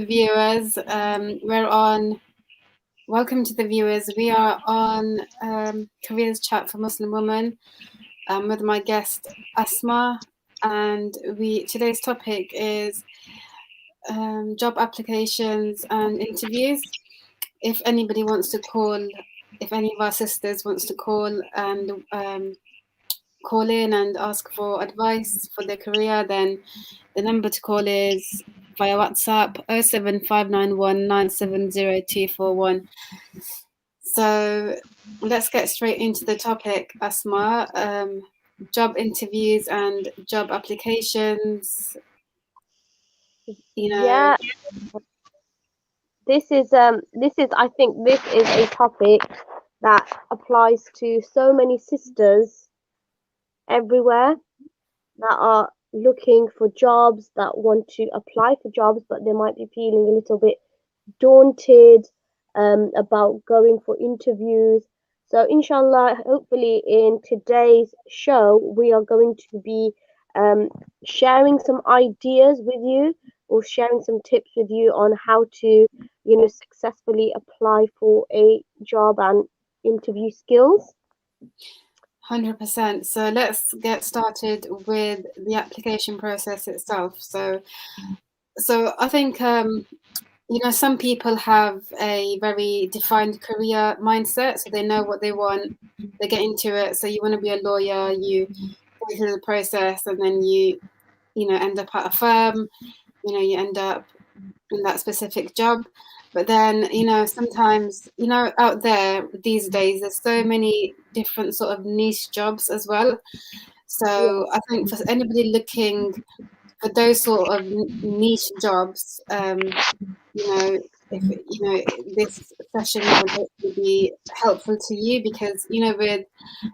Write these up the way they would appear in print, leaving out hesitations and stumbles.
viewers. Welcome to the viewers. We are on Careers Chat for Muslim Women with my guest Asma, and today's topic is job applications and interviews. If anybody wants to call, if any of our sisters wants to call and call in and ask for advice for their career, then the number to call is via WhatsApp 07591970241. So let's get straight into the topic, Asma. Job interviews and job applications. Yeah, this is I think this is a topic that applies to so many sisters everywhere that are looking for jobs, that want to apply for jobs, but they might be feeling a little bit daunted about going for interviews. So, inshallah, hopefully, in today's show, we are going to be sharing some ideas with you or sharing some tips with you on how to, successfully apply for a job and interview skills. 100%. So let's get started with the application process itself. So I think some people have a very defined career mindset, so they know what they want, they get into it. So you want to be a lawyer, you go through the process, and then you end up at a firm, you end up in that specific job. But then, sometimes, out there these days, there's so many different sort of niche jobs as well. So I think for anybody looking for those sort of niche jobs, if this session would hopefully be helpful to you, because with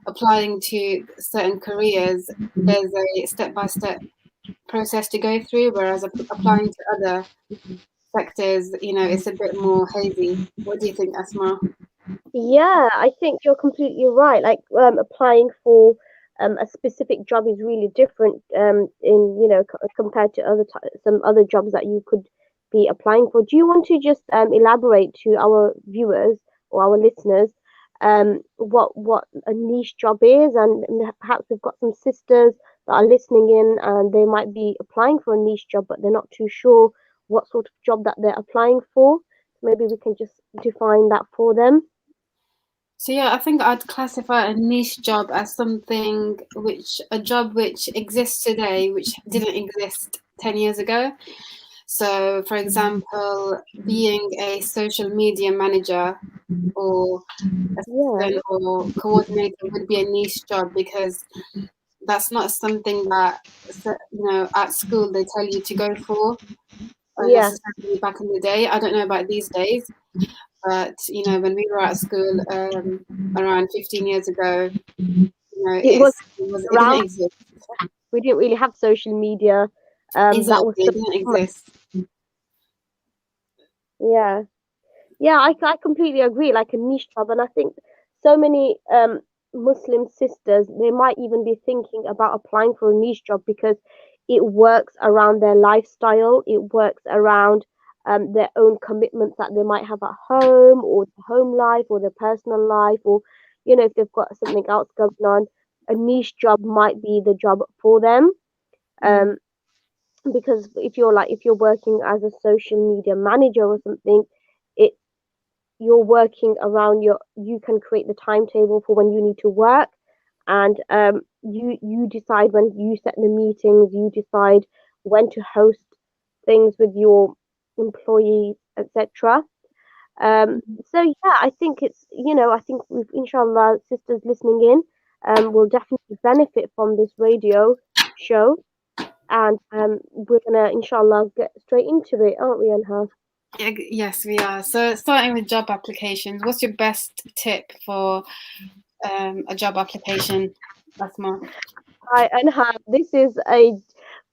applying to certain careers, there's a step-by-step process to go through, whereas applying to other sectors, it's a bit more hazy. What do you think, Asma? Yeah, I think you're completely right. Like applying for a specific job is really different in compared to some other jobs that you could be applying for. Do you want to just elaborate to our viewers or our listeners what a niche job is, and perhaps we've got some sisters that are listening in and they might be applying for a niche job, but they're not too sure what sort of job that they're applying for. Maybe we can just define that for them. So yeah, I think I'd classify a niche job as a job which exists today, which didn't exist 10 years ago. So, for example, being a social media manager or assistant or coordinator would be a niche job, because that's not something that, at school they tell you to go for necessarily back in the day. I don't know about these days, but when we were at school around 15 years ago, It it didn't around. exist. We didn't really have social media. Exactly, That was it didn't exist. Yeah, yeah. I completely agree. Like a niche job, and I think so many Muslim sisters, they might even be thinking about applying for a niche job because it works around their lifestyle. It works around their own commitments that they might have at home, or the home life, or their personal life, or if they've got something else going on. A niche job might be the job for them. Um, because if you're working as a social media manager or something, it you're working around you can create the timetable for when you need to work, and you decide when you set the meetings, you decide when to host things with your employees, etc. So yeah, I think I think with inshallah sisters listening in will definitely benefit from this radio show, and we're gonna inshallah get straight into it, aren't we, Anha? Yes, we are. So starting with job applications, what's your best tip for a job application, Asma? Hi, Anha. This is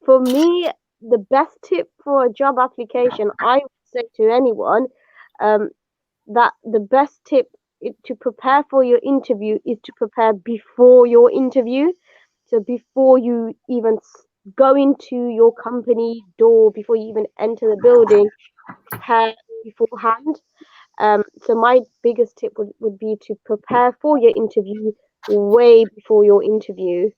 for me, the best tip for a job application. I would say to anyone um, that the best tip to prepare for your interview is to prepare before your interview. So before you even go into your company door, before you even enter the building, prepare beforehand. So my biggest tip would be to prepare for your interview way before your interview.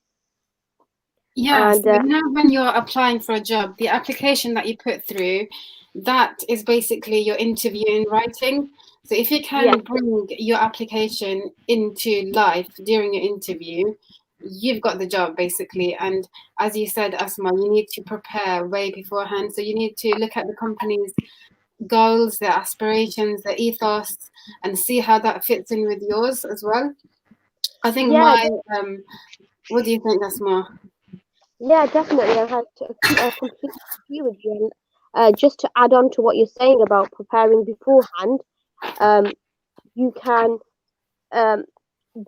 Yeah, so And when you're applying for a job, the application that you put through, that is basically your interview in writing. So if you yeah, can bring your application into life during your interview, you've got the job basically. And as you said, Asma, you need to prepare way beforehand. So you need to look at the company's goals, their aspirations, their ethos, and see how that fits in with yours as well. I think yeah, my what do you think, Asma? yeah, definitely. I completely agree with you. And just to add on to what you're saying about preparing beforehand, um, you can um,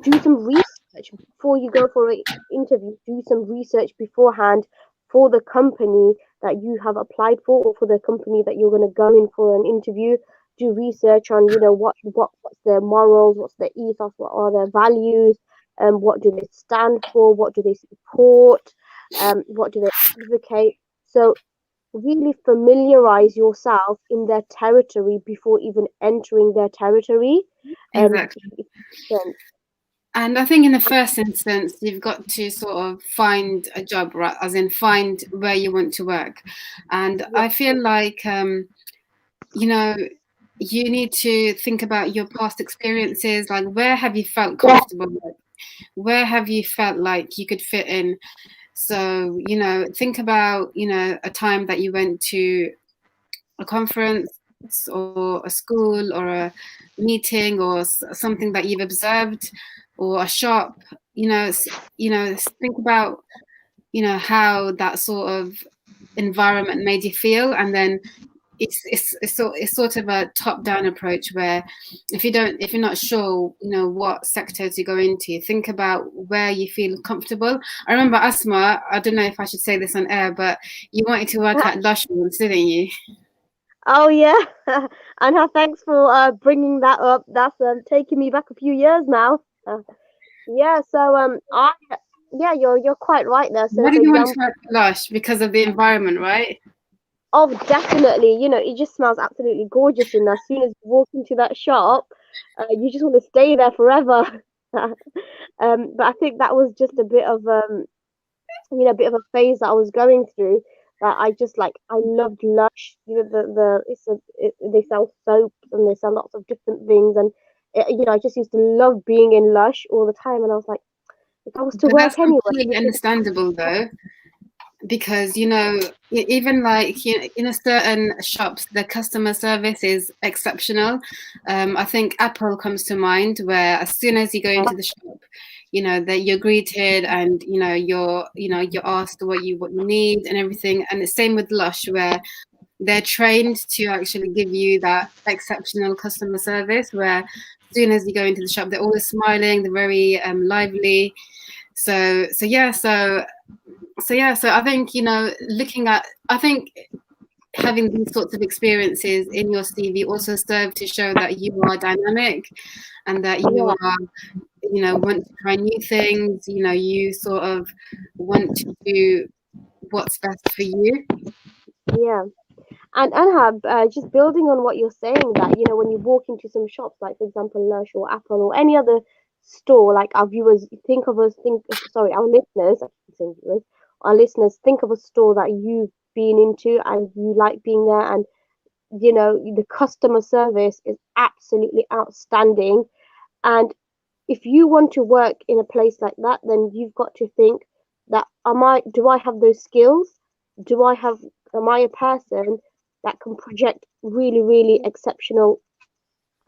do some research before you go for an interview. Do some research beforehand for the company that you have applied for, or for the company that you're going to go in for an interview. Do research on, what's their morals, what's their ethos, what are their values, what do they stand for, what do they support, what do they advocate. So really familiarize yourself in their territory before even entering their territory. Exactly. If sense. And I think in the first instance, you've got to sort of find a job, right? As in find where you want to work. And Yeah, I feel like, you know, you need to think about your past experiences. Like, where have you felt comfortable? Like, where have you felt like you could fit in? So, think about, a time that you went to a conference or a school or a meeting or something that you've observed or a shop, think about, how that sort of environment made you feel. And then it's sort of a top-down approach where if you're not sure, what sector to go into, think about where you feel comfortable. I remember, Asma, I don't know if I should say this on air, but you wanted to work at Lush once, didn't you? oh yeah, Anha, thanks for bringing that up. That's taking me back a few years now. Yeah, so I yeah, you're quite right there. So Why for did you want to example, work at Lush? Because of the environment, right? oh definitely, it just smells absolutely gorgeous, and as soon as you walk into that shop, you just want to stay there forever. But I think that was just a bit of a bit of a phase that I was going through. That I just like, I loved Lush. They sell soaps and they sell lots of different things, and I just used to love being in Lush all the time. And I was like, if I was to But that's work anywhere, completely understandable, though, because even like in a certain shops, the customer service is exceptional. I think Apple comes to mind, where as soon as you go into the shop, that you're greeted and you're asked what you need and everything. And the same with Lush, where they're trained to actually give you that exceptional customer service, where as soon as you go into the shop, they're always smiling, they're very lively. So I think, I think having these sorts of experiences in your CV also serve to show that you are dynamic and that you yeah, are, want to try new things, you sort of want to do what's best for you. yeah. And Anhab, just building on what you're saying, that when you walk into some shops, like for example Lush or Apple or any other store, like our viewers think of us, sorry, our listeners, I keep saying viewers, our listeners think of a store that you've been into and you like being there, and the customer service is absolutely outstanding. And if you want to work in a place like that, then you've got to think that, do I have those skills? Am I a person that can project really, really exceptional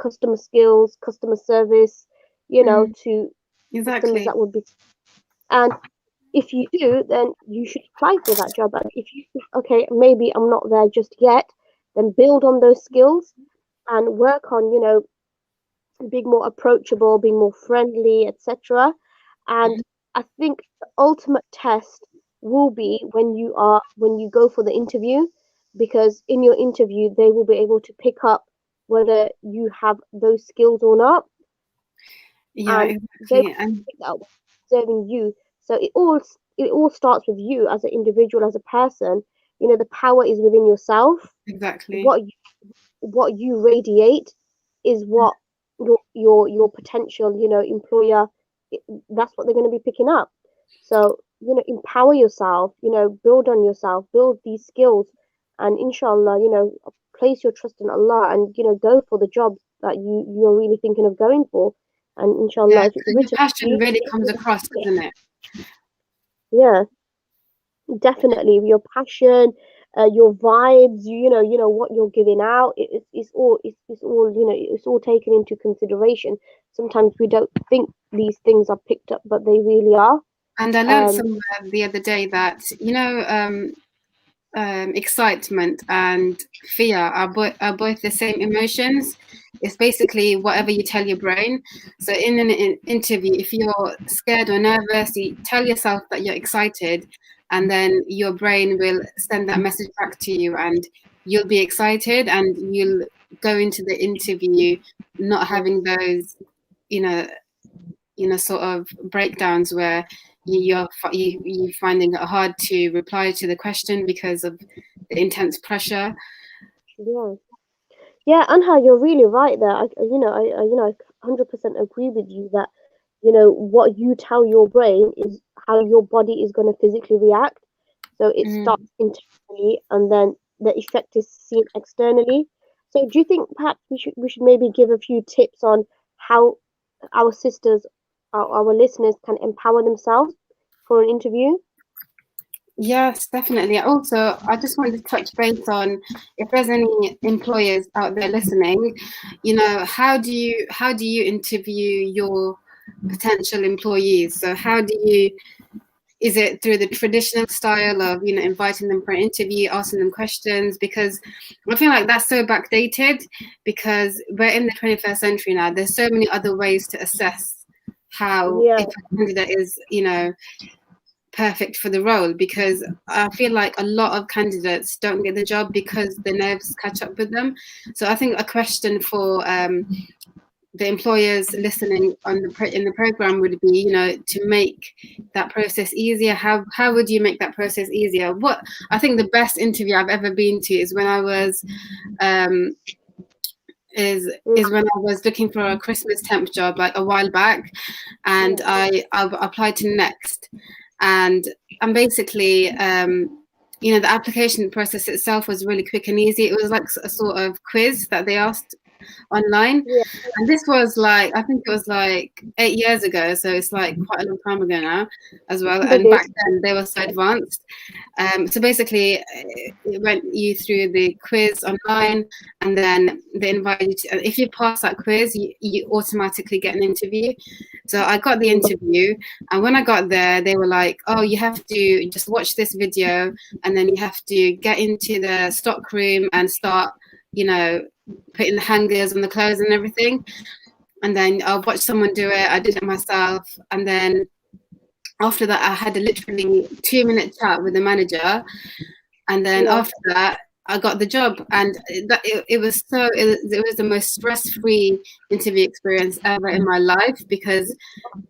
customer skills, customer service, Mm, to customers exactly. that would be. And if you do, then you should apply for that job. And if you think, okay, maybe I'm not there just yet, then build on those skills and work on, being more approachable, being more friendly, etc. And I think the ultimate test will be when you go for the interview, because in your interview they will be able to pick up whether you have those skills or not, Yeah, and they exactly. will And pick up observing you. So it all starts with you as an individual, as a person. The power is within yourself. exactly. What you what you radiate is what your potential, employer, that's what they're going to be picking up. So, empower yourself, build on yourself, build these skills, and inshallah, place your trust in Allah, and go for the job that you're really thinking of going for. And Yeah, inshallah, if it's your written, passion really comes across, doesn't it? yeah, definitely your passion, your vibes, you know what you're giving out. It's all it's all taken into consideration. Sometimes we don't think these things are picked up, but they really are. And I learned um somewhere the other day that, excitement and fear are both the same emotions. It's basically whatever you tell your brain. So in an interview, if you're scared or nervous, you tell yourself that you're excited, and then your brain will send that message back to you, and you'll be excited, and you'll go into the interview not having those, you know, sort of breakdowns where you finding it hard to reply to the question because of the intense pressure. yeah, yeah, Anha, you're really right there. I 100% agree with you that what you tell your brain is how your body is going to physically react. So it Mm. starts internally, and then the effect is seen externally. So do you think perhaps we should maybe give a few tips on how our sisters, our listeners, can empower themselves for an interview? Yes, definitely. Also, I just wanted to touch base on if there's any employers out there listening, how do you interview your potential employees? So how do you is it through the traditional style of inviting them for an interview, asking them questions? Because I feel like that's so backdated, because we're in the 21st century now. There's so many other ways to assess how, Yeah, if a candidate is perfect for the role, because I feel like a lot of candidates don't get the job because the nerves catch up with them. So I think a question for the employers listening in the program would be, to make that process easier. How would you make that process easier? What I think the best interview I've ever been to is when I was um, is when I was looking for a Christmas temp job like a while back, and yeah, I applied to Next, and basically, the application process itself was really quick and easy. It was like a sort of quiz that they asked online, yeah. and this was like, I think it was like 8 years ago, so it's like quite a long time ago now as well. Remember And back this? then they were so advanced. So basically, it went you through the quiz online, and then they invite you to, if you pass that quiz, you automatically get an interview. So I got the Mm, interview, and when I got there, they were like, "Oh, you have to just watch this video, and then you have to get into the stock room and start, putting the hangers on the clothes and everything." And then I'll watch someone do it. I did it myself, and then after that, I had a literally 2-minute chat with the manager, and then yeah. after that, I got the job. And it was the most stress-free interview experience ever in my life, because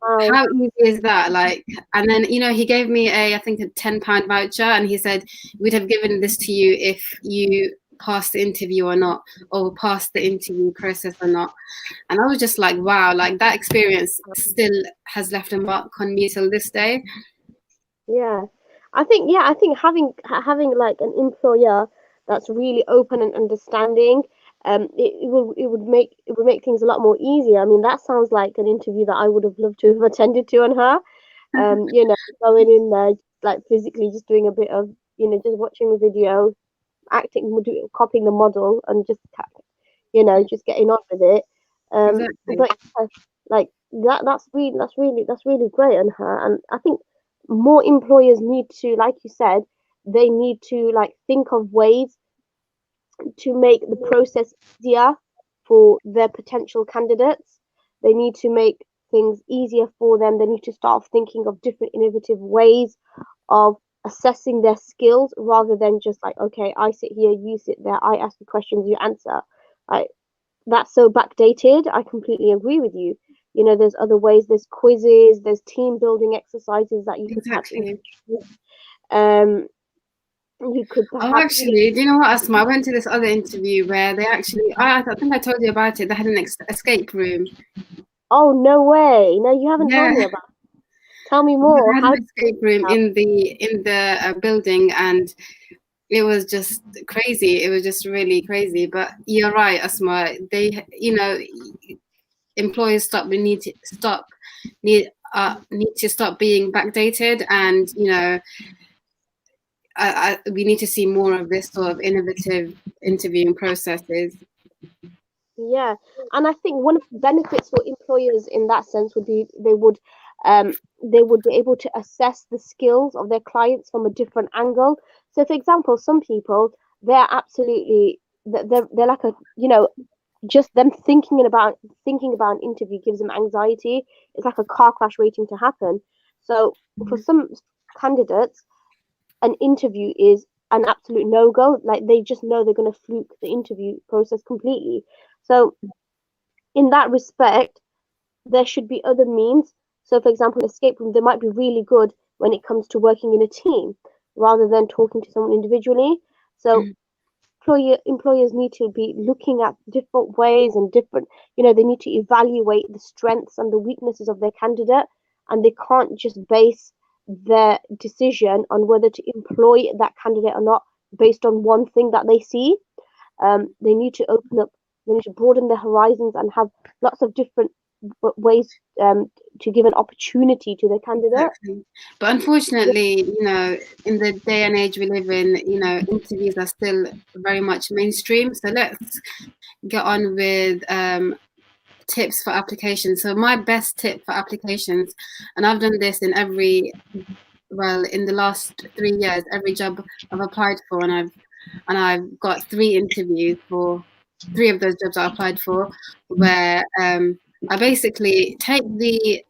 Wow. how easy is that? Like, and then he gave me I think a £10 voucher, and he said we'd have given this to you if you passed the interview or not, or passed the interview process or not. And I was just like, wow, like that experience still has left a mark on me till this day. Yeah, I think having like an employer that's really open and understanding, it would make things a lot more easier. I mean, that sounds like an interview that I would have loved to have attended to on her. Going in there, like physically just doing a bit of, just watching a video, copying the model, and just getting on with it. Exactly. But yeah, like that's really great on her, and I think more employers need to, like you said, they need to like think of ways to make the process easier for their potential candidates. They need to make things easier for them. They need to start thinking of different innovative ways of assessing their skills, rather than just like, okay, I sit here, you sit there, I ask you questions, you answer. Like, that's so backdated. I completely agree with you. There's other ways. There's quizzes. There's team building exercises that you could perhaps Exactly. introduce. Um, You could Oh, perhaps, actually, do you know what, Asma? I went to this other interview where they actually, I think I told you about it. They had an escape room. oh, no way. No, you haven't told Yeah, me about it. Tell me they more. had How an did escape room you in the building, and it was just crazy. It was just really crazy. But you're right, Asma. They, employers need to stop being backdated, and we need to see more of this sort of innovative interviewing processes. Yeah, and I think one of the benefits for employers in that sense would be they would be able to assess the skills of their clients from a different angle. So, for example, some people they're absolutely they're like a just them thinking about an interview gives them anxiety. It's like a car crash waiting to happen. So, for some candidates, an interview is an absolute no go. Like they just know they're going to fluke the interview process completely. So in that respect, there should be other means. So, for example, escape room, they might be really good when it comes to working in a team rather than talking to someone individually. So, employers need to be looking at different ways and different, they need to evaluate the strengths and the weaknesses of their candidate, and they can't just base their decision on whether to employ that candidate or not based on one thing that they see. They need to open up, they need to broaden their horizons and have lots of different ways to give an opportunity to their candidate. Exactly. But unfortunately, in the day and age we live in, interviews are still very much mainstream. So let's get on with tips for applications. So my best tip for applications, and I've done this in in the last 3 years, every job I've applied for, and I've got 3 interviews for 3 of those jobs I applied for, where I basically take the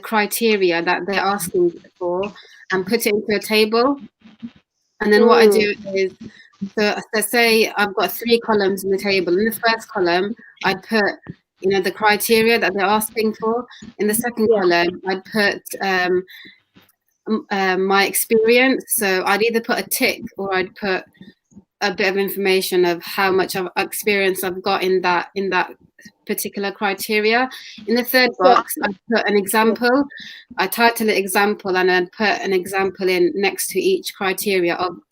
criteria that they're asking for and put it into a table. And then what I Mm, do is, so say I've got 3 columns in the table. In the first column, I'd put, the criteria that they're asking for. In the second yeah, column, I'd put my experience. So I'd either put a tick or I'd put a bit of information of how much of experience I've got in that particular criteria. In the third so box, I put an yeah, example. I title it example, and I'd put an example in next to each criteria of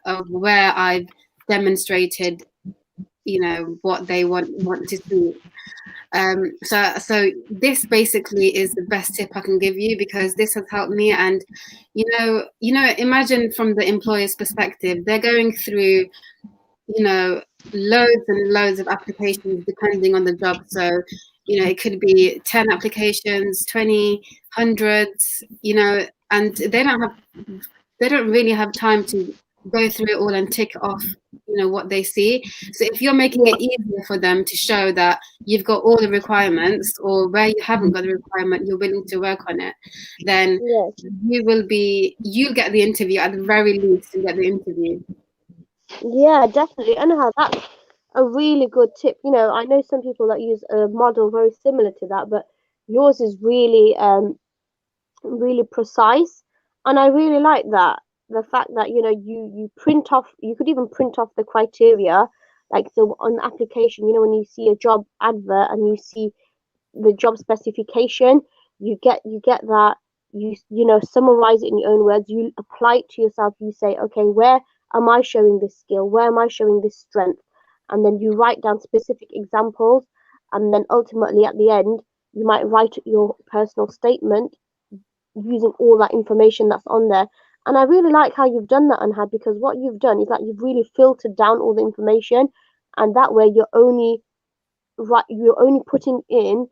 of where I've demonstrated, what they want to see. So this basically is the best tip I can give you, because this has helped me. And imagine from the employer's perspective, they're going through loads and loads of applications depending on the job. So it could be 10 applications, 20, hundreds, and they don't really have time to go through it all and tick off what they see. So if you're making yeah, it easier for them to show that you've got all the requirements, or where you haven't got the requirement, you're willing to work on it, then yeah. you'll get the interview. At the very least, you get the interview. Yeah, definitely. And how that's a really good tip. I know some people that use a model very similar to that, but yours is really precise, and I really like that. The fact that you print off, you could even print off the criteria, like so on the application. When you see a job advert and you see the job specification, you get that, summarize it in your own words, you apply it to yourself, you say, okay, where am I showing this skill, where am I showing this strength, and then you write down specific examples, and then ultimately at the end you might write your personal statement using all that information that's on there. And I really like how you've done that, Anhad, because what you've done is like you've really filtered down all the information, and that way you're only putting in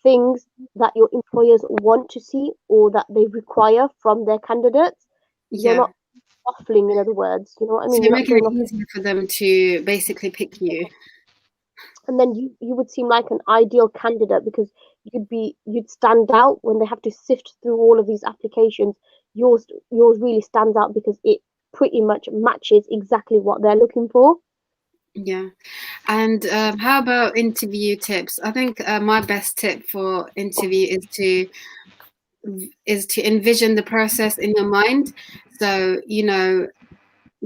things that your employers want to see or that they require from their candidates. You're Yeah. not waffling, in other words. You know what I So mean? you're You're not making going it off, easier for them to basically pick you. and then you would seem like an ideal candidate because you'd stand out when they have to sift through all of these applications. Yours really stands out because it pretty much matches exactly what they're looking for. Yeah. And how about interview tips? I think my best tip for interview is to envision the process in your mind. So,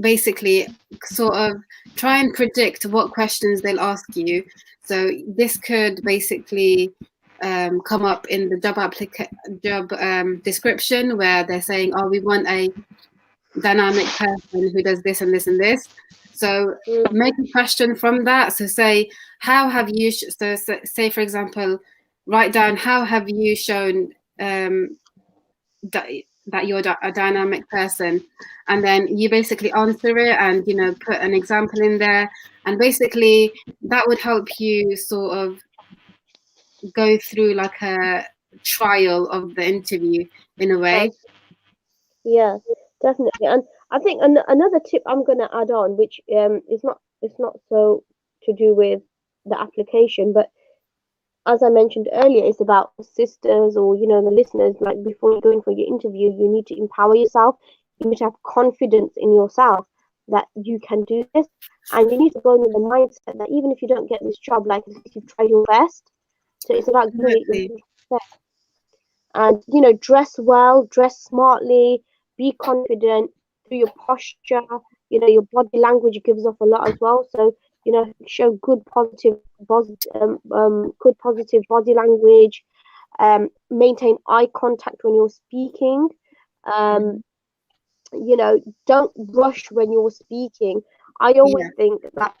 basically sort of try and predict what questions they'll ask you. So this could basically come up in the job description, where they're saying, oh, we want a dynamic person who does this and this and this. So make a question from that. So say, how have you, say for example, write down, how have you shown that you're a dynamic person, and then you basically answer it, and put an example in there, and basically that would help you sort of go through like a trial of the interview in a way. Yeah, definitely. And I think another tip I'm going to add on, which is not, it's not so to do with the application, but as I mentioned earlier, it's about sisters, or the listeners. Like, before you go in for your interview, you need to empower yourself. You need to have confidence in yourself that you can do this, and you need to go in with the mindset that even if you don't get this job, like, at least you've tried your best. So it's about giving it your Exactly. 100%. And dress well, dress smartly, be confident through your posture. Your body language gives off a lot as well. So show good positive body language. Maintain eye contact when you're speaking. um don't rush when you're speaking. I always Yeah, think that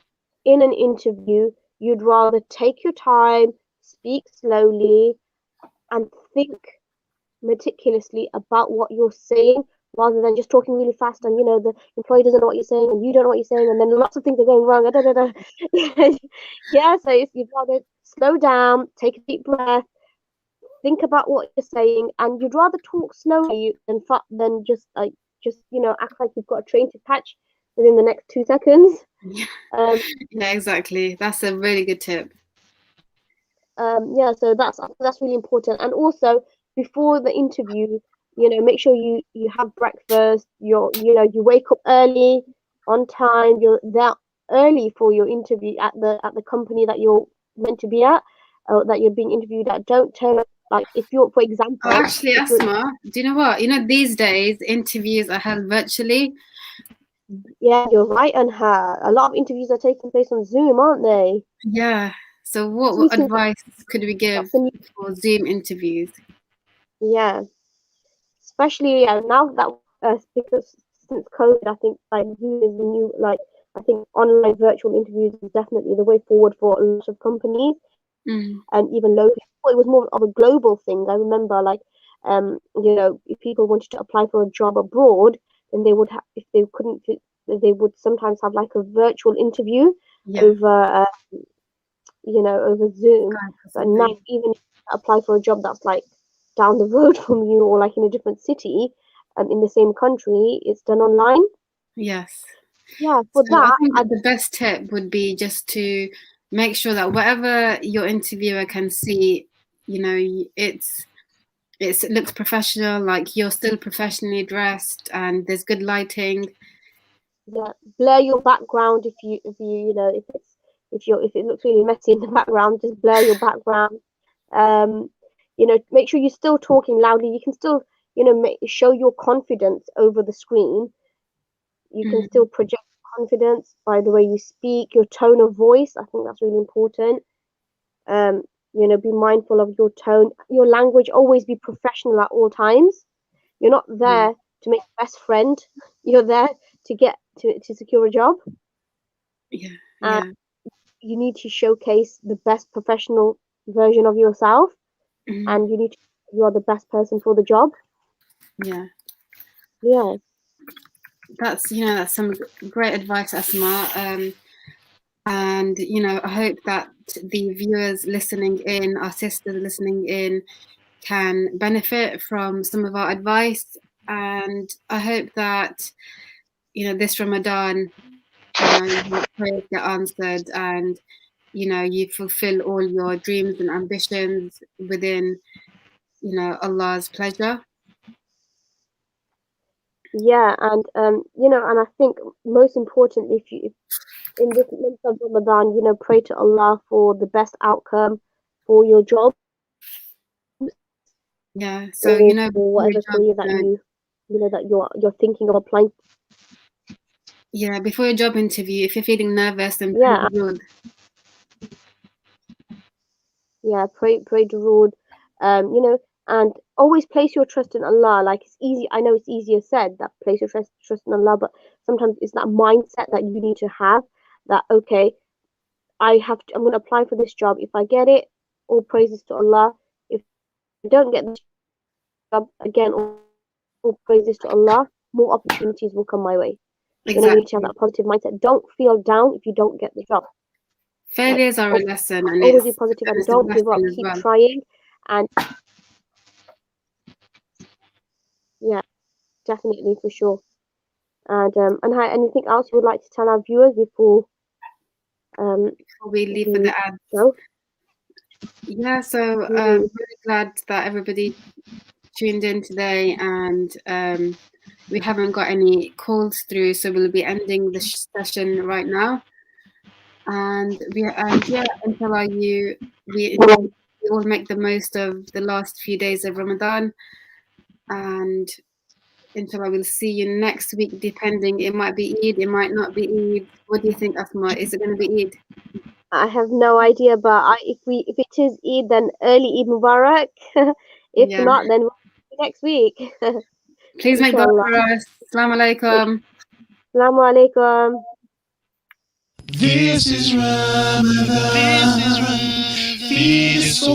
in an interview, you'd rather take your time, speak slowly, and think meticulously about what you're saying, rather than just talking really fast, and the employee doesn't know what you're saying and you don't know what you're saying, and then lots of things are going wrong. Da, da, da. Yeah, so you'd rather slow down, take a deep breath, think about what you're saying, and you'd rather talk slowly than just act like you've got a train to catch within the next 2 seconds. yeah, um yeah, exactly. That's a really good tip. yeah, so that's really important. And also, before the interview, make sure you have breakfast. You wake up early, on time. You're there early for your interview at the company that you're meant to be at, that you're being interviewed at. Don't turn up, like, if you're, for Oh, example, actually, if you're Asma, do you know what? These days interviews are held virtually. yeah, you're right. And her a lot of interviews are taking place on Zoom, aren't they? Yeah. So You what can, advice could we give that's a new, for Zoom interviews? yeah. Especially now that because since COVID, I think like Zoom is the new, like, I think online virtual interviews is definitely the way forward for a lot of companies, Mm, and even locally. It was more of a global thing. I remember, like, if people wanted to apply for a job abroad, then they would have, if they couldn't they would sometimes have like a virtual interview yeah, over over Zoom. Skype or But now, something. even if you apply for a job that's like down the road from you, or like in a different city, in the same country, it's done online. Yes. Yeah, for So I that, think the best tip would be just to make sure that whatever your interviewer can see, it looks professional, like you're still professionally dressed and there's good lighting. yeah, blur your background if it's, if it looks really messy in the background, just blur your background. Um, make sure you're still talking loudly. You can still, show your confidence over the screen. You can Mm, still project confidence by the way you speak, your tone of voice. I think that's really important. um be mindful of your tone, your language. Always be professional at all times. You're not yeah, there to make a best friend. You're there to get to secure a job. yeah, And yeah. you need to showcase the best professional version of yourself, Mm, and you are the best person for the job. yeah. Yeah, That's some great advice, Asma. And I hope that the viewers listening in, our sisters listening in, can benefit from some of our advice. And I hope that this Ramadan, your prayers get answered, and you fulfill all your dreams and ambitions within Allah's pleasure. yeah. And and I think most importantly, if in this month of Ramadan, pray to Allah for the best outcome for your job, Yeah. So or with for your whatever job, career that you. that you're thinking of applying. Yeah, before your job interview, if you're feeling nervous, then Yeah, pray Durood. yeah, pray Durood, and always place your trust in Allah. Like, it's easy. I know it's easier said that place your trust in Allah, but sometimes it's that mindset that you need to have. That okay, I'm going to apply for this job. If I get it, all praises to Allah. If I don't get this job, again, all praises to Allah. More opportunities will come my way. You need to have Exactly. that positive mindset. Don't feel down if you don't get the job. Like, Failures are a lesson, and always be it's positive and a don't give up. blessing as Keep well. trying. And yeah, definitely for sure. And hi, anything else you would like to tell our viewers before Before we leave for we the ads. go? Yeah, so Mm. really glad that everybody tuned in today, and we haven't got any calls through, so we'll be ending the session right now. And yeah, inshallah, we all make the most of the last few days of Ramadan, and inshallah we'll see you next week. Depending, it might be Eid, it might not be Eid. What do you think, Asma? Is it going to be Eid? I have no idea, but if it is Eid, then early Eid Mubarak. If Yeah. not, then we'll see you next week. Please make dua Inshallah. for us. Assalamu alaikum. Assalamu alaikum. This is Ramadan. Feed us